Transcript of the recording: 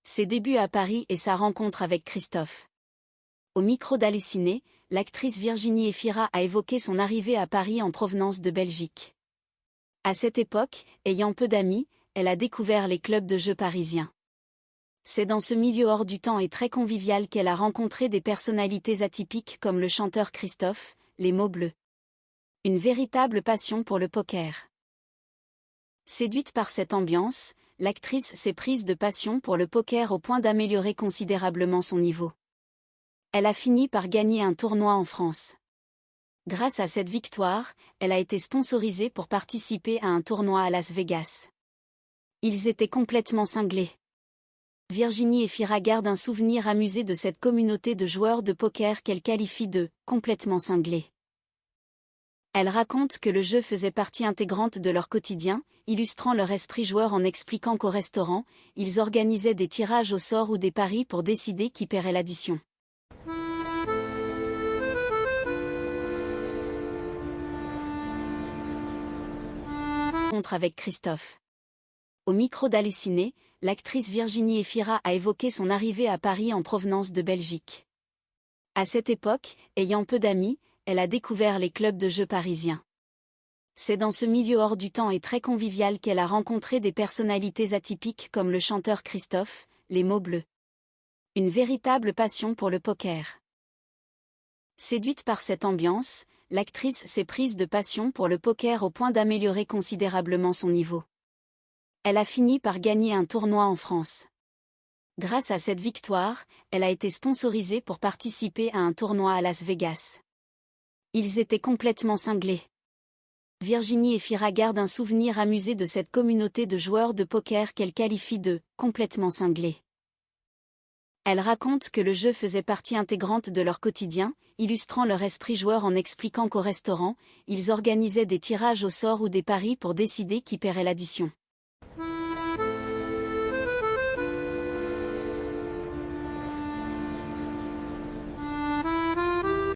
Ses débuts à Paris et sa rencontre avec Christophe. Au micro d'Halluciné, l'actrice Virginie Efira a évoqué son arrivée à Paris en provenance de Belgique. À cette époque, ayant peu d'amis, elle a découvert les clubs de jeux parisiens. C'est dans ce milieu hors du temps et très convivial qu'elle a rencontré des personnalités atypiques comme le chanteur Christophe, les mots bleus. Une véritable passion pour le poker. Séduite par cette ambiance, l'actrice s'est prise de passion pour le poker au point d'améliorer considérablement son niveau. Elle a fini par gagner un tournoi en France. Grâce à cette victoire, elle a été sponsorisée pour participer à un tournoi à Las Vegas. Ils étaient complètement cinglés. Virginie Efira garde un souvenir amusé de cette communauté de joueurs de poker qu'elle qualifie de « complètement cinglés ». Elle raconte que le jeu faisait partie intégrante de leur quotidien, illustrant leur esprit joueur en expliquant qu'au restaurant, ils organisaient des tirages au sort ou des paris pour décider qui paierait l'addition. Rencontre avec Christophe. Au micro d'Halluciné, l'actrice Virginie Efira a évoqué son arrivée à Paris en provenance de Belgique. À cette époque, ayant peu d'amis, elle a découvert les clubs de jeux parisiens. C'est dans ce milieu hors du temps et très convivial qu'elle a rencontré des personnalités atypiques comme le chanteur Christophe, les mots bleus. Une véritable passion pour le poker. Séduite par cette ambiance, l'actrice s'est prise de passion pour le poker au point d'améliorer considérablement son niveau. Elle a fini par gagner un tournoi en France. Grâce à cette victoire, elle a été sponsorisée pour participer à un tournoi à Las Vegas. Ils étaient complètement cinglés. Virginie Efira garde un souvenir amusé de cette communauté de joueurs de poker qu'elle qualifie de « complètement cinglés ». Elle raconte que le jeu faisait partie intégrante de leur quotidien, illustrant leur esprit joueur en expliquant qu'au restaurant, ils organisaient des tirages au sort ou des paris pour décider qui paierait l'addition.